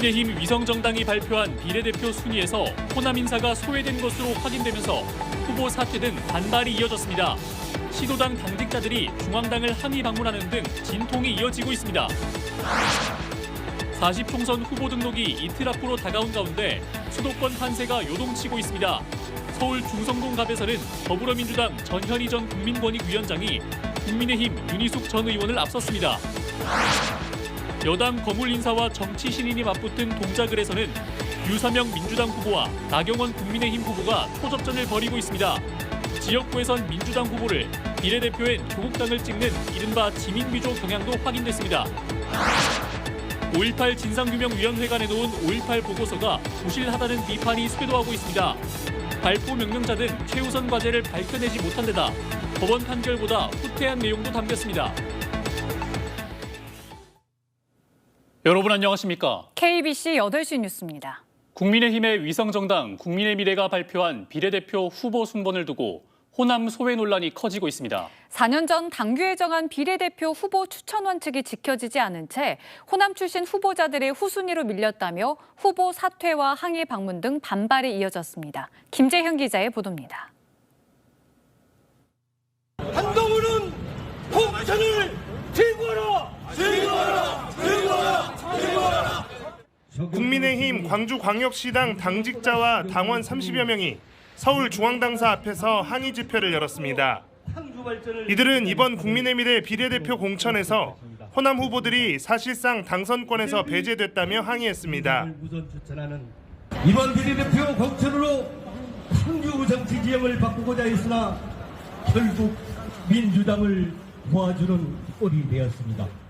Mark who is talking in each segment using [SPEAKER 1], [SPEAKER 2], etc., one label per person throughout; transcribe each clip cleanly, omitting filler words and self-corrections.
[SPEAKER 1] 국민의힘 위성정당이 발표한 비례대표 순위에서 호남 인사가 소외된 것으로 확인되면서 후보 사퇴 등 반발이 이어졌습니다. 시도당 당직자들이 중앙당을 항의 방문하는 등 진통이 이어지고 있습니다. 40총선 후보 등록이 이틀 앞으로 다가온 가운데 수도권 판세가 요동치고 있습니다. 서울 중성동갑에서는 더불어민주당 전현희 전 국민권익위원장이 국민의힘 윤희숙 전 의원을 앞섰습니다. 여당 거물 인사와 정치 신인이 맞붙은 동작을에서는 유사명 민주당 후보와 나경원 국민의힘 후보가 초접전을 벌이고 있습니다. 지역구에선 민주당 후보를, 비례대표엔 조국당을 찍는 이른바 지민위조 경향도 확인됐습니다. 5.18 진상규명위원회가 내놓은 5.18 보고서가 부실하다는 비판이 쇄도하고 있습니다. 발포 명령자 등 최우선 과제를 밝혀내지 못한 데다 법원 판결보다 후퇴한 내용도 담겼습니다. 여러분 안녕하십니까?
[SPEAKER 2] KBC 8시 뉴스입니다.
[SPEAKER 1] 국민의힘의 위성정당 국민의미래가 발표한 비례대표 후보 순번을 두고 호남 소외 논란이 커지고 있습니다.
[SPEAKER 2] 4년 전 당규에 정한 비례대표 후보 추천 원칙이 지켜지지 않은 채 호남 출신 후보자들의 후순위로 밀렸다며 후보 사퇴와 항의 방문 등 반발이 이어졌습니다. 김재현 기자의 보도입니다.
[SPEAKER 3] 한동훈은 공천을 제거하라! 제거하라! 제거하라! 제거하라!
[SPEAKER 4] 국민의힘 광주광역시당 당직자와 당원 30여 명이 서울중앙당사 앞에서 항의 집회를 열었습니다. 이들은 이번 국민의미래 비례대표 공천에서 호남 후보들이 사실상 당선권에서 배제됐다며 항의했습니다.
[SPEAKER 3] 이번 비례대표 공천으로 광주 정치 지형을 바꾸고자 했으나 결국 민주당을 도와주는 꼴이 되었습니다.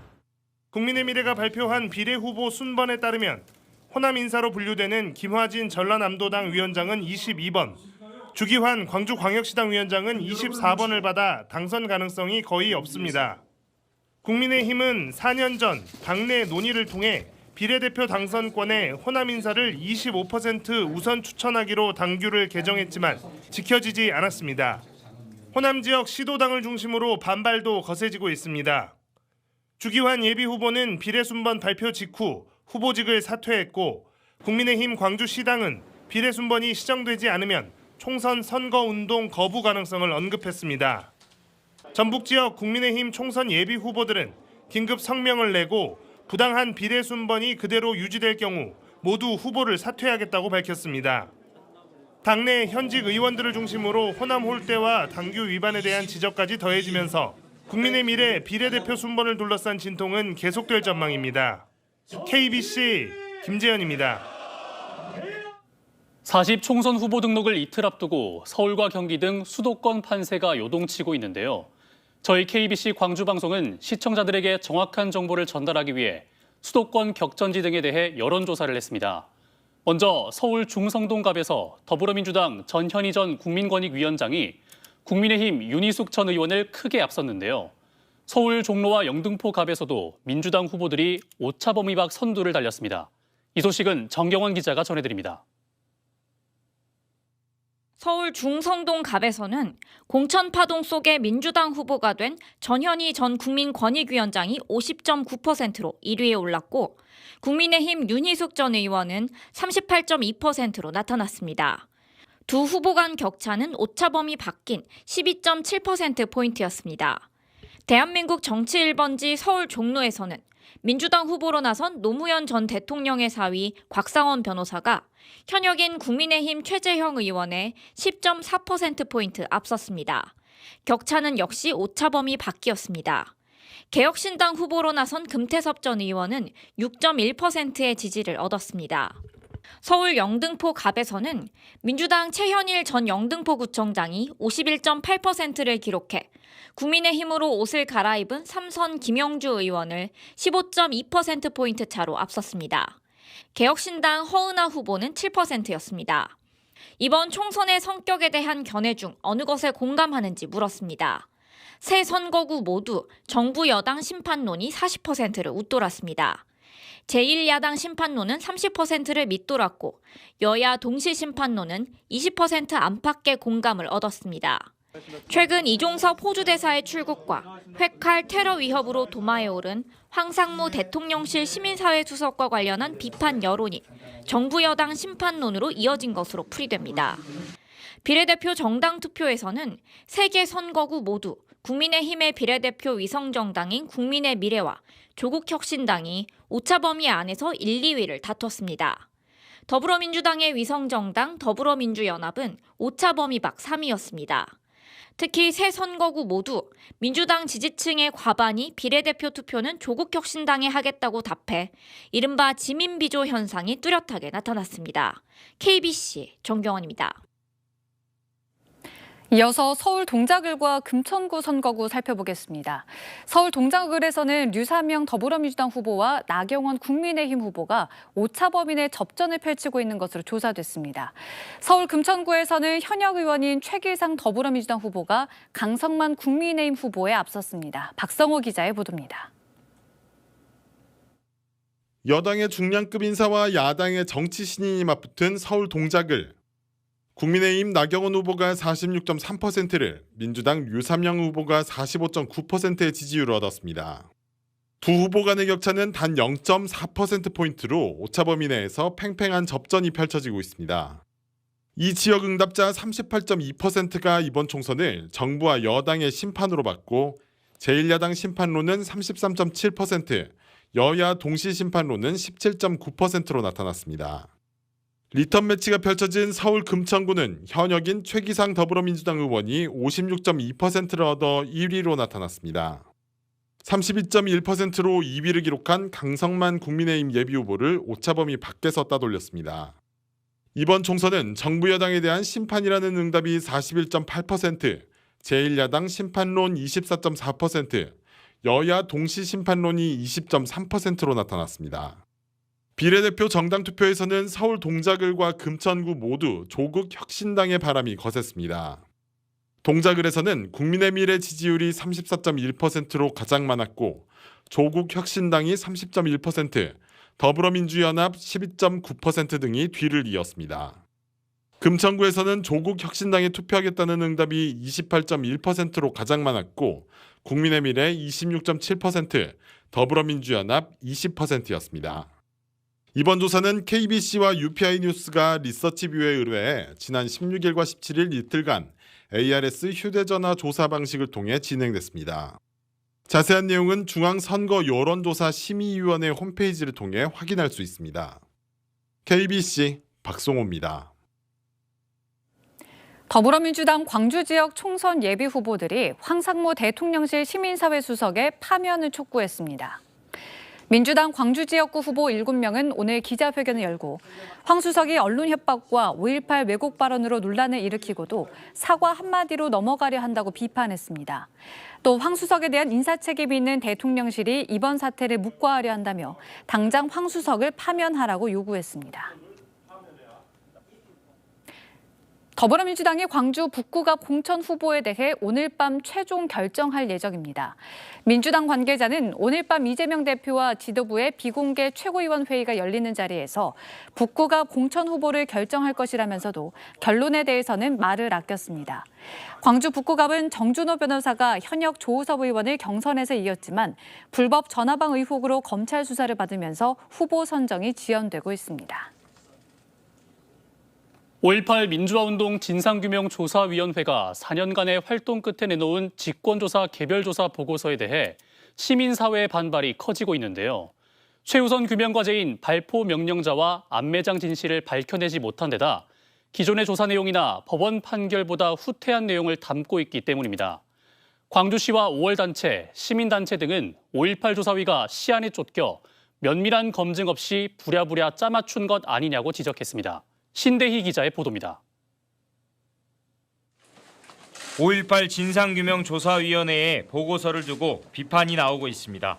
[SPEAKER 4] 국민의미래가 발표한 비례후보 순번에 따르면 호남 인사로 분류되는 김화진 전라남도당 위원장은 22번, 주기환 광주광역시당 위원장은 24번을 받아 당선 가능성이 거의 없습니다. 국민의힘은 4년 전 당내 논의를 통해 비례대표 당선권에 호남 인사를 25% 우선 추천하기로 당규를 개정했지만 지켜지지 않았습니다. 호남 지역 시도당을 중심으로 반발도 거세지고 있습니다. 주기환 예비후보는 비례순번 발표 직후 후보직을 사퇴했고 국민의힘 광주시당은 비례순번이 시정되지 않으면 총선 선거운동 거부 가능성을 언급했습니다. 전북지역 국민의힘 총선 예비후보들은 긴급 성명을 내고 부당한 비례순번이 그대로 유지될 경우 모두 후보를 사퇴하겠다고 밝혔습니다. 당내 현직 의원들을 중심으로 호남 홀대와 당규 위반에 대한 지적까지 더해지면서 국민의미래 비례대표 순번을 둘러싼 진통은 계속될 전망입니다. KBC 김재현입니다.
[SPEAKER 1] 40총선 후보 등록을 이틀 앞두고 서울과 경기 등 수도권 판세가 요동치고 있는데요. 저희 KBC 광주방송은 시청자들에게 정확한 정보를 전달하기 위해 수도권 격전지 등에 대해 여론조사를 했습니다. 먼저 서울 중성동갑에서 더불어민주당 전현희 전 국민권익위원장이 국민의힘 윤희숙 전 의원을 크게 앞섰는데요. 서울 종로와 영등포갑에서도 민주당 후보들이 오차범위 밖 선두를 달렸습니다. 이 소식은 정경원 기자가 전해드립니다.
[SPEAKER 5] 서울 중성동갑에서는 공천 파동 속에 민주당 후보가 된 전현희 전 국민권익위원장이 50.9%로 1위에 올랐고 국민의힘 윤희숙 전 의원은 38.2%로 나타났습니다. 두 후보 간 격차는 오차범위 밖인 12.7%포인트였습니다. 대한민국 정치 1번지 서울 종로에서는 민주당 후보로 나선 노무현 전 대통령의 사위 곽상원 변호사가 현역인 국민의힘 최재형 의원의 10.4%포인트 앞섰습니다. 격차는 역시 오차범위 밖이었습니다. 개혁신당 후보로 나선 금태섭 전 의원은 6.1%의 지지를 얻었습니다. 서울 영등포갑에서는 민주당 최현일 전 영등포구청장이 51.8%를 기록해 국민의힘으로 옷을 갈아입은 삼선 김영주 의원을 15.2%포인트 차로 앞섰습니다. 개혁신당 허은하 후보는 7%였습니다. 이번 총선의 성격에 대한 견해 중 어느 것에 공감하는지 물었습니다. 새 선거구 모두 정부 여당 심판론이 40%를 웃돌았습니다. 제1야당 심판론은 30%를 밑돌았고 여야 동시 심판론은 20% 안팎의 공감을 얻었습니다. 최근 이종섭 호주 대사의 출국과 회칼 테러 위협으로 도마에 오른 황상무 대통령실 시민사회 수석과 관련한 비판 여론이 정부 여당 심판론으로 이어진 것으로 풀이됩니다. 비례대표 정당 투표에서는 3개 선거구 모두 국민의힘의 비례대표 위성정당인 국민의 미래와 조국혁신당이 오차범위 안에서 1, 2위를 다퉜습니다. 더불어민주당의 위성정당 더불어민주연합은 오차범위 밖 3위였습니다. 특히 새 선거구 모두 민주당 지지층의 과반이 비례대표 투표는 조국혁신당에 하겠다고 답해 이른바 지민비조 현상이 뚜렷하게 나타났습니다. KBC 정경원입니다.
[SPEAKER 2] 이어서 서울 동작을과 금천구 선거구 살펴보겠습니다. 서울 동작을에서는 류사명 더불어민주당 후보와 나경원 국민의힘 후보가 오차범위 내 접전을 펼치고 있는 것으로 조사됐습니다. 서울 금천구에서는 현역 의원인 최기상 더불어민주당 후보가 강성만 국민의힘 후보에 앞섰습니다. 박성호 기자의 보도입니다.
[SPEAKER 6] 여당의 중량급 인사와 야당의 정치 신인이 맞붙은 서울 동작을 국민의힘 나경원 후보가 46.3%를, 민주당 류삼영 후보가 45.9%의 지지율을 얻었습니다. 두 후보 간의 격차는 단 0.4%포인트로 오차범위 내에서 팽팽한 접전이 펼쳐지고 있습니다. 이 지역 응답자 38.2%가 이번 총선을 정부와 여당의 심판으로 봤고 제1야당 심판로는 33.7%, 여야 동시 심판로는 17.9%로 나타났습니다. 리턴 매치가 펼쳐진 서울 금천구는 현역인 최기상 더불어민주당 의원이 56.2%를 얻어 1위로 나타났습니다. 32.1%로 2위를 기록한 강성만 국민의힘 예비후보를 오차범위 밖에서 따돌렸습니다. 이번 총선은 정부 여당에 대한 심판이라는 응답이 41.8%, 제1야당 심판론 24.4%, 여야 동시 심판론이 20.3%로 나타났습니다. 비례대표 정당 투표에서는 서울 동작을과 금천구 모두 조국 혁신당의 바람이 거셌습니다. 동작을에서는 국민의 미래 지지율이 34.1%로 가장 많았고 조국 혁신당이 30.1%, 더불어민주연합 12.9% 등이 뒤를 이었습니다. 금천구에서는 조국 혁신당에 투표하겠다는 응답이 28.1%로 가장 많았고 국민의 미래 26.7%, 더불어민주연합 20%였습니다. 이번 조사는 KBC와 UPI 뉴스가 리서치뷰에 의뢰해 지난 16일과 17일 이틀간 ARS 휴대전화 조사 방식을 통해 진행됐습니다. 자세한 내용은 중앙선거 여론조사 심의위원회 홈페이지를 통해 확인할 수 있습니다. KBC 박송호입니다.
[SPEAKER 2] 더불어민주당 광주 지역 총선 예비 후보들이 황상무 대통령실 시민사회 수석의 파면을 촉구했습니다. 민주당 광주 지역구 후보 7명은 오늘 기자회견을 열고 황 수석이 언론 협박과 5.18 왜곡 발언으로 논란을 일으키고도 사과 한마디로 넘어가려 한다고 비판했습니다. 또 황 수석에 대한 인사 책임이 있는 대통령실이 이번 사태를 묵과하려 한다며 당장 황 수석을 파면하라고 요구했습니다. 더불어민주당이 광주 북구갑 공천 후보에 대해 오늘 밤 최종 결정할 예정입니다. 민주당 관계자는 오늘 밤 이재명 대표와 지도부의 비공개 최고위원 회의가 열리는 자리에서 북구갑 공천 후보를 결정할 것이라면서도 결론에 대해서는 말을 아꼈습니다. 광주 북구갑은 정준호 변호사가 현역 조우섭 의원을 경선에서 이겼지만 불법 전화방 의혹으로 검찰 수사를 받으면서 후보 선정이 지연되고 있습니다.
[SPEAKER 1] 5.18 민주화운동 진상규명조사위원회가 4년간의 활동 끝에 내놓은 직권조사 개별조사 보고서에 대해 시민사회의 반발이 커지고 있는데요. 최우선 규명과제인 발포 명령자와 안매장 진실을 밝혀내지 못한 데다 기존의 조사 내용이나 법원 판결보다 후퇴한 내용을 담고 있기 때문입니다. 광주시와 5월단체, 시민단체 등은 5.18 조사위가 시안에 쫓겨 면밀한 검증 없이 부랴부랴 짜맞춘 것 아니냐고 지적했습니다. 신대희 기자의 보도입니다.
[SPEAKER 7] 5.18 진상규명조사위원회에 보고서를 두고 비판이 나오고 있습니다.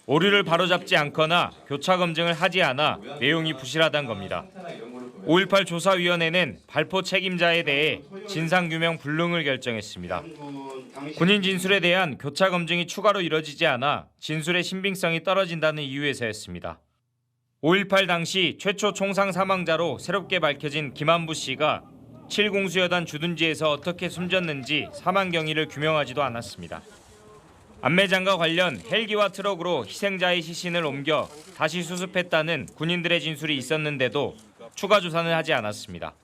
[SPEAKER 7] 오류를 바로잡지 않거나 교차 검증을 하지 않아 내용이 부실하다는 겁니다. 5.18 조사위원회는 발포 책임자에 대해 진상규명 불능을 결정했습니다. 군인 진술에 대한 교차 검증이 추가로 이뤄지지 않아 진술의 신빙성이 떨어진다는 이유에서였습니다. 5.18 당시 최초 총상 사망자로 새롭게 밝혀진 김한부 씨가 7공수여단 주둔지에서 어떻게 숨졌는지 사망 경위를 규명하지도 않았습니다. 안매장과 관련 헬기와 트럭으로 희생자의 시신을 옮겨 다시 수습했다는 군인들의 진술이 있었는데도 추가 조사는 하지 않았습니다.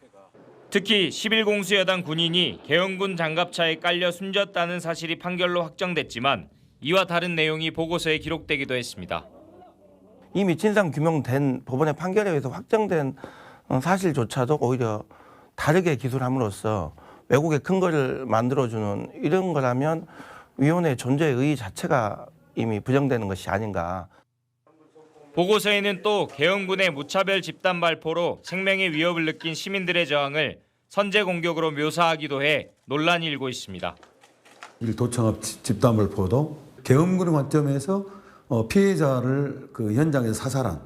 [SPEAKER 7] 특히 11공수여단 군인이 계엄군 장갑차에 깔려 숨졌다는 사실이 판결로 확정됐지만 이와 다른 내용이 보고서에 기록되기도 했습니다.
[SPEAKER 8] 이미 진상 규명된 법원의 판결에 의해서 확정된 사실조차도 오히려 다르게 기술함으로써 왜곡의 근거를 만들어주는 이런 거라면 위원회의 존재의 의의 자체가 이미 부정되는 것이 아닌가.
[SPEAKER 7] 보고서에는 또 계엄군의 무차별 집단 발포로 생명의 위협을 느낀 시민들의 저항을 선제 공격으로 묘사하기도 해 논란이 일고 있습니다.
[SPEAKER 9] 도청합 집단 발포도 계엄군의 관점에서 피해자를 그 현장에서 사살한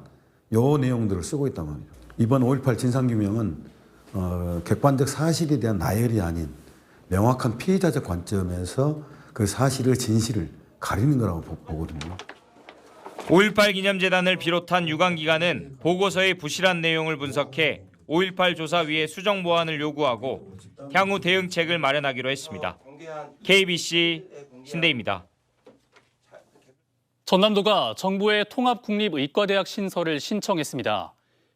[SPEAKER 9] 요 내용들을 쓰고 있단 말이죠. 이번 5.18 진상규명은 객관적 사실에 대한 나열이 아닌 명확한 피해자적 관점에서 그 사실을 진실을 가리는 거라고 보거든요.
[SPEAKER 7] 5.18 기념재단을 비롯한 유관기관은 보고서의 부실한 내용을 분석해 5.18 조사위에 수정 보완을 요구하고 향후 대응책을 마련하기로 했습니다. KBC 신대입니다.
[SPEAKER 1] 전남도가 정부의 통합국립의과대학 신설을 신청했습니다.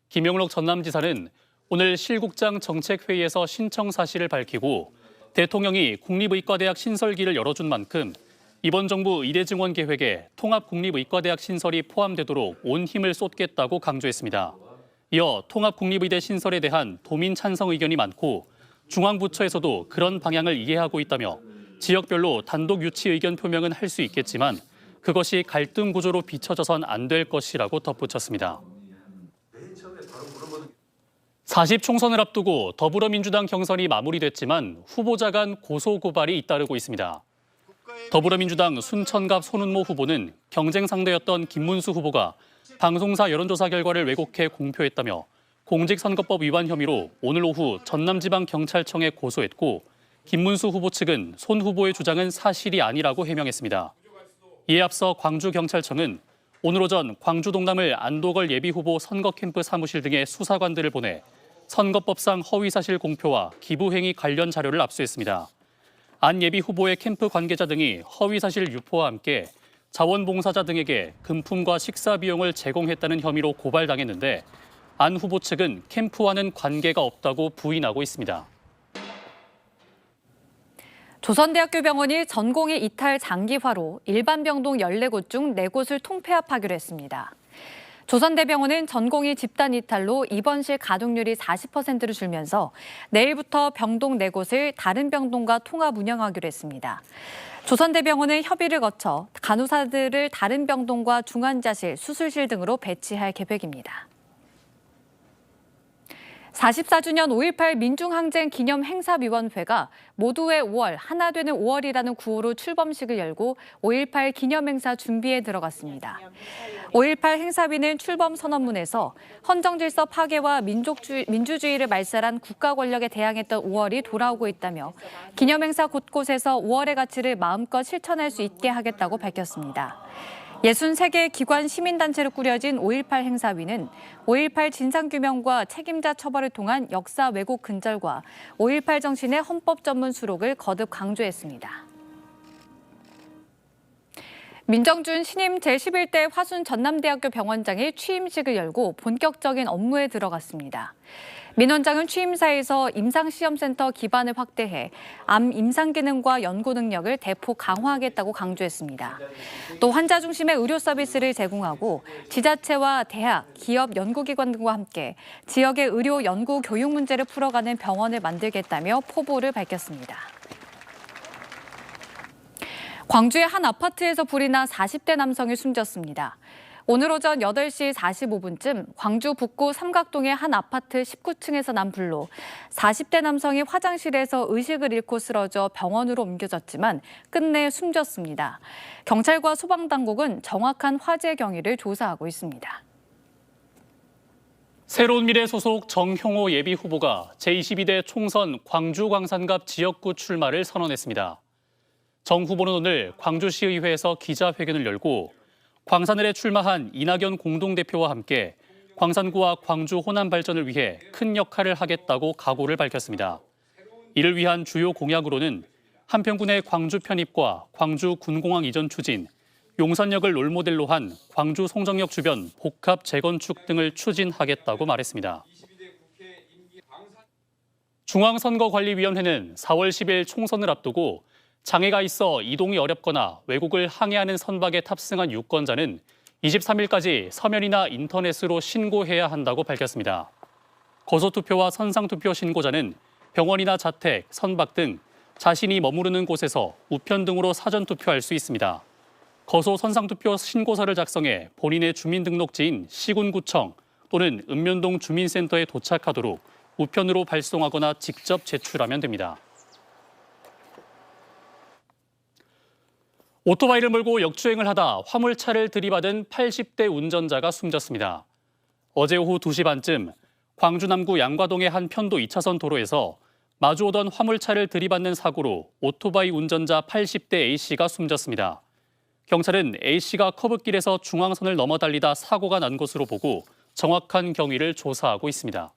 [SPEAKER 1] 김영록 전남지사는 오늘 실국장 정책회의에서 신청 사실을 밝히고 대통령이 국립의과대학 신설기를 열어준 만큼 이번 정부 의대 증원 계획에 통합국립의과대학 신설이 포함되도록 온 힘을 쏟겠다고 강조했습니다. 이어 통합국립의대 신설에 대한 도민 찬성 의견이 많고 중앙부처에서도 그런 방향을 이해하고 있다며 지역별로 단독 유치 의견 표명은 할 수 있겠지만 그것이 갈등 구조로 비춰져선 안 될 것이라고 덧붙였습니다. 40총선을 앞두고 더불어민주당 경선이 마무리됐지만 후보자 간 고소고발이 잇따르고 있습니다. 더불어민주당 순천갑 손은모 후보는 경쟁 상대였던 김문수 후보가 방송사 여론조사 결과를 왜곡해 공표했다며 공직선거법 위반 혐의로 오늘 오후 전남지방경찰청에 고소했고 김문수 후보 측은 손 후보의 주장은 사실이 아니라고 해명했습니다. 이에 앞서 광주경찰청은 오늘 오전 광주 동남을 안도걸 예비후보 선거캠프 사무실 등의 수사관들을 보내 선거법상 허위사실 공표와 기부행위 관련 자료를 압수했습니다. 안 예비후보의 캠프 관계자 등이 허위사실 유포와 함께 자원봉사자 등에게 금품과 식사 비용을 제공했다는 혐의로 고발당했는데 안 후보 측은 캠프와는 관계가 없다고 부인하고 있습니다.
[SPEAKER 2] 조선대학교 병원이 전공의 이탈 장기화로 일반 병동 14곳 중 4곳을 통폐합하기로 했습니다. 조선대병원은 전공의 집단 이탈로 입원실 가동률이 40%를 줄면서 내일부터 병동 4곳을 다른 병동과 통합 운영하기로 했습니다. 조선대병원은 협의를 거쳐 간호사들을 다른 병동과 중환자실, 수술실 등으로 배치할 계획입니다. 44주년 5.18 민중항쟁 기념행사위원회가 모두의 5월, 하나 되는 5월이라는 구호로 출범식을 열고 5.18 기념행사 준비에 들어갔습니다. 5.18 행사위는 출범 선언문에서 헌정질서 파괴와 민주주의를 말살한 국가 권력에 대항했던 5월이 돌아오고 있다며 기념행사 곳곳에서 5월의 가치를 마음껏 실천할 수 있게 하겠다고 밝혔습니다. 63개 기관 시민단체로 꾸려진 5.18 행사위는 5.18 진상규명과 책임자 처벌을 통한 역사 왜곡 근절과 5.18 정신의 헌법 전문 수록을 거듭 강조했습니다. 민정준 신임 제11대 화순 전남대학교 병원장이 취임식을 열고 본격적인 업무에 들어갔습니다. 민 원장은 취임사에서 임상시험센터 기반을 확대해 암 임상 기능과 연구 능력을 대폭 강화하겠다고 강조했습니다. 또 환자 중심의 의료 서비스를 제공하고 지자체와 대학, 기업, 연구기관 등과 함께 지역의 의료, 연구, 교육 문제를 풀어가는 병원을 만들겠다며 포부를 밝혔습니다. 광주의 한 아파트에서 불이 나 40대 남성이 숨졌습니다. 오늘 오전 8시 45분쯤 광주 북구 삼각동의 한 아파트 19층에서 난 불로 40대 남성이 화장실에서 의식을 잃고 쓰러져 병원으로 옮겨졌지만 끝내 숨졌습니다. 경찰과 소방당국은 정확한 화재 경위를 조사하고 있습니다.
[SPEAKER 1] 새로운 미래 소속 정형호 예비후보가 제22대 총선 광주 광산갑 지역구 출마를 선언했습니다. 정 후보는 오늘 광주시의회에서 기자회견을 열고 광산을에 출마한 이낙연 공동대표와 함께 광산구와 광주 호남 발전을 위해 큰 역할을 하겠다고 각오를 밝혔습니다. 이를 위한 주요 공약으로는 한평군의 광주 편입과 광주 군공항 이전 추진, 용산역을 롤모델로 한 광주 송정역 주변 복합 재건축 등을 추진하겠다고 말했습니다. 중앙선거관리위원회는 4월 10일 총선을 앞두고 장애가 있어 이동이 어렵거나 외국을 항해하는 선박에 탑승한 유권자는 23일까지 서면이나 인터넷으로 신고해야 한다고 밝혔습니다. 거소투표와 선상투표 신고자는 병원이나 자택, 선박 등 자신이 머무르는 곳에서 우편 등으로 사전투표할 수 있습니다. 거소 선상투표 신고서를 작성해 본인의 주민등록지인 시군구청 또는 읍면동 주민센터에 도착하도록 우편으로 발송하거나 직접 제출하면 됩니다. 오토바이를 몰고 역주행을 하다 화물차를 들이받은 80대 운전자가 숨졌습니다. 어제 오후 2시 반쯤 광주 남구 양과동의 한 편도 2차선 도로에서 마주오던 화물차를 들이받는 사고로 오토바이 운전자 80대 A씨가 숨졌습니다. 경찰은 A씨가 커브길에서 중앙선을 넘어 달리다 사고가 난 것으로 보고 정확한 경위를 조사하고 있습니다.